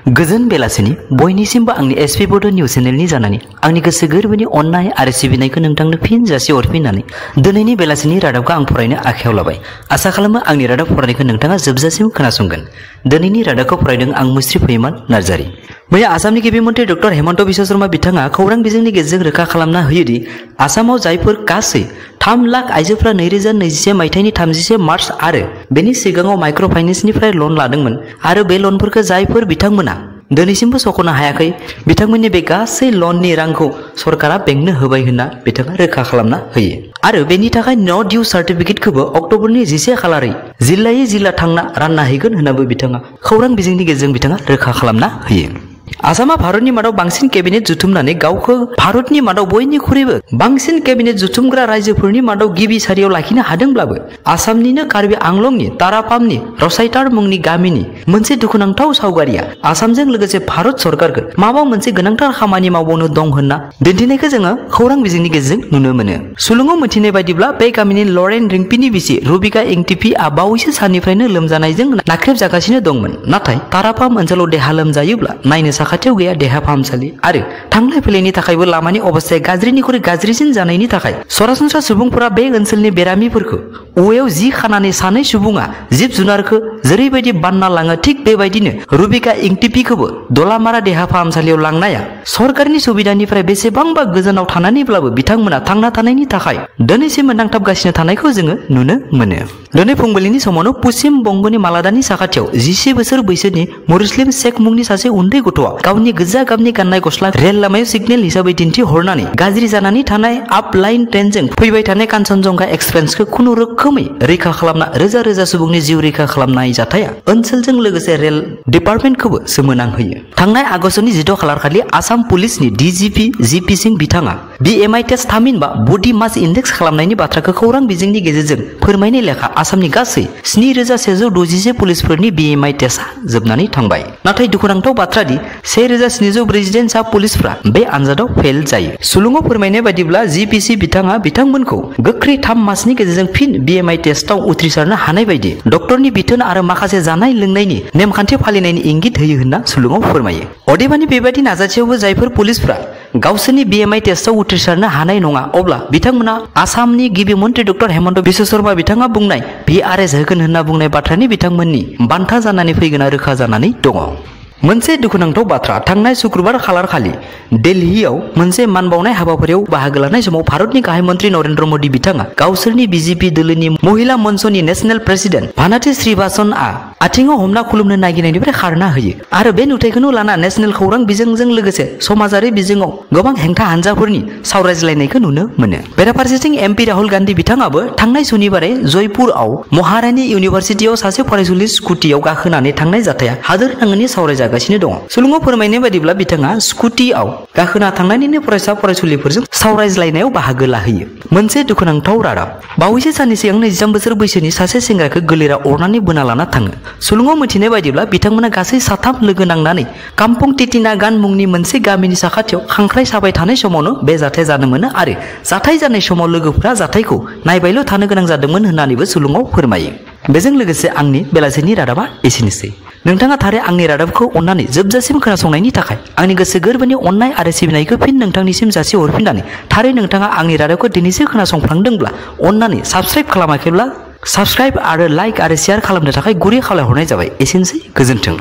गोजोन बेलासिनि बयनिसिमबो आंनि एसपी बड' निउज चेनेलनि जानानै आंनि गोसो गोरबोनि अननाय आरो सिबिनायखौ नोंथांनो फिन जासि हरफिननानै दिनैनि बेलासिनि रादाबखौ आं फरायनो आखायाव लाबाय। आसा खालामो आंनि रादाब फरायनायखौ नोंथाङा जोबजासिम खोनासंगोन। दिनैनि रादाबखौ फरायदों आं मुस्रि फैमान नार्जारी। मैया आसामनि गिबि मन्थ्रि डक्टर हेमन्त बिश्व शर्मा बिथाङा खौरां बिजोंनि गेजेरजों रोखा खालामना होयोदि आसामाव जायफोर गासै 3 लाख आइजोफोरा 2021 मायथाइनि 31 मार्च आरो बेनि सिगाङाव माइक्र' फाइनेन्सनिफ्राय लन लादोंमोन आरो बे लनफोरखौ जायफोर बिथांमोना दिनैसिमबो सख'नो हायाखै बिथांमोननि बे गासै लननि रांखौ सरकारा बेंकनो होबाय होनना बिथाङा रोखा खालामना होयो आरो बेनि थाखाय न' डिउ सार्टिफिकेटखौबो अक्ट'बरनि 11 खालारै जिल्लायै जिल्ला थांना रानना हैगोन होननाबो बिथाङा खौरां बिजोंनि गेजेरजों बिथाङा रोखा खालामना होयो। आसामा भारतनि मादाव बांसिन केबिनेट जुथुमनानै गावखौ भारतनि मादाव बयनिख्रुइबो बांसिन केबिनेट जुथुमग्रा रायजोफोरनि मादाव गिबि सारियाव लाखिनो हादोंब्लाबो आसामनिनो कार्बि आंलंनि तारापामनि रसाइटार मुंनि गामिनि मोनसे दुखुनांथाव सावगारिया आसामजों लोगोसे भारत सरकारखौ माबा मोनसे गोनांथार खामानि मावबावनो दं होनना दिन्थिनायखौ जोङो खौरां बिजोंनि गेजेरजों नुनो मोनो। सुलुङाव मिथिनाय बायदिब्ला बे गामिनि लरेन रिंपिनि बिसि रुबिका इंटिपिआ बावैसो साननिफ्रायनो लोमजानायजों नाख्रेबजागासिनो दंमोन। नाथाय तारापाम ओनसोलाव देहा लोमजायोब्ला नायनो साखाथियाव गैया देहा फाहामसालि आरो थांलाय फैलायनि थाखायबो लामानि अबस्थाया गाज्रिनिख्रुइ गाज्रिसिन जानायनि थाखाय सरासनस्रा सुबुंफोरा बे ओनसोलनि बेरामिफोरखौ औवायाव जि खानानै सानै सुबुङा जिब जुनारखौ जेरैबायदि बानना लाङो थिग बेबायदिनो रुबिका इंटिपिखौबो दलामारा देहा फाहामसालियाव लांनाया सरकारनि सुबिदानिफ्राय बेसेबांबा गोजानाव थानानैब्लाबो बिथांमोना थांना थानायनि थाखाय दिनैसिम नांथाबगासिनो थानायखौ जोङो नुनो मोनो। दिनै फुंबिलिनि समावनो पश्चिम बंगनि मालादानि साखाथियाव 11 बोसोर बैसोनि मुस्लिम शेख मुंनि सासे उन्दै गथ'आ गावनि गोजा गाबनि गाननाय गस्ला रेल लामायाव सिगनेल हिसाबै दिन्थिहरनानै गाज्रि जानानै थानाय आप लाइन ट्रेनजों फैबाय थानाय कान्चनजंगा एक्सप्रेसखौ खुनु रोखोमै रैखा खालामना रोजा रोजा सुबुंनि जिउ रैखा खालामनाय जाथाया ओनसोलजों लोगोसे रेल डिपार्टमेन्टखौबो सोमोनांहोयो। थांनाय आगस्तनि 16 खालार खालि आसाम पुलिसनि डिजिपि जिपि सिंह बिथाङा BMI टेस्ट थामहिनबा बडि मास इन्डेक्स खालामनायनि बाथ्राखौ खौरां बिजोंनि गेजेरजों फोरमायनाय लेखा आसामनि गासै 7161 पुलिसफोरनि BMI टेस्टआ जोबनानै थांबाय। नाथाय दुखुनांथाव बाथ्रादि 1740 सा पुलिसफ्रा बे आनजादाव फेल जायो। सुलुङाव फोरमायनाय बायदिब्ला जिपिसि बिथाङा बिथांमोनखौ गोख्रै 3 मासनि गेजेरजों फिन BMI टेस्टआव उथ्रिसारनो हानाय बायदि डक्टरनि बिथोन आरो माखासे जानाय लोंनायनि नेमखान्थि फालिनायनि इंगित होयो होनना सुलुङाव फोरमायो। अदेबानि बेबायदि नाजासेयावबो जायफोर पुलिसफ्रा गावसोरनि BMI टेस्टआव उथ्रिसारनो हानाय नङा अब्ला बिथांमोना आसामनि गिबि मन्थ्रि डक्टर हेमन्त बिश्व शर्मा बिथाङा बुंनाय VRS होगोन होनना बुंनाय बाथ्रानि बिथांमोननि बान्था जानानै फैगोना रोखा जानानै दङ। मोनसे दुखुनांथाव बाथ्रा थांनाय शुक्रबार खालार खालि दिल्लीयाव मोनसे मानबावनाय हाबाफारियाव बाहागो लानाय समाव भारतनि गाहाय मन्थ्रि नरेन्द्र मोदी बिथाङा गावसोरनि बिजेपि दोलोनि महिला मन्चनि नेशनेल प्रेसिडेन्ट भानाथि श्रीवास्तवआ आथिङाव हमना खुलुमनो नागिरनायनिफ्राय खारना होयो आरो बे नुथायखौनो लाना नेशनेल खौरां बिजोंजों लोगोसे समाजारि बिजोङाव गोबां हेंथा हानजाफोरनि सावरायज्लायनायखौ नुनो मोनो। बेराफारसेथिं MP राहुल गान्धी बिथाङाबो थांनाय सुनिबारे जयपुरआव महारानी इउनिभारसिटियाव सासे फरायसुलि स्कुटियाव गाखोनानै थांनाय जाथाया हादोर नाङैनो सावरायजागासिनो दङ। सुलुङाव फोरमायनाय बायदिब्ला बिथाङा स्कुटियाव गाखोना थांनानैनो फरायसा फरायसुलिफोरजों सावरायज्लायनायाव बाहागो लाहैयो। मोनसे दुखुनांथाव रादाब बावैसो साननि सिगां 23 बोसोर बैसोनि सासे सेंग्राखौ गोलेरा अरनानै बोना लाना थाङो। सुलुङाव मिथिनाय बायदिब्ला बिथांमोना गासै 3 लोगो नांनानै काम्पं तितिनागान मुंनि मोनसे गामिनि साखाथियाव खांख्राय साबाय थानाय समावनो बे जाथाय जानो मोनो आरो जाथाय जानाय समाव लोगोफोरा जाथायखौ नायबायल' थानो गोनां जादोंमोन होननानैबो सुलुङाव फोरमायो। बेजों लोगोसे आंनि बेलासिनि रादाबा एसेनोसै। नोंथाङा थारै आंनि रादाबखौ अननानै जोबजासिम खोनासंनायनि थाखाय आंनि गोसो गोरबोनि अननाय आरो सिबिनायखौ फिन नोंथांनिसिम जासि हरफिननानै थारै नोंथाङा आंनि रादाबखौ दिनैसो खोनासंफ्लांदोंब्ला अननानै साबस्क्राइब खालामाखैब्ला साबस्क्राइब आरो लाइक आरो शेयार खालामनो थाखाय गुरै खावलायहरनाय जाबाय। एसेनोसै, गोजोन्थों।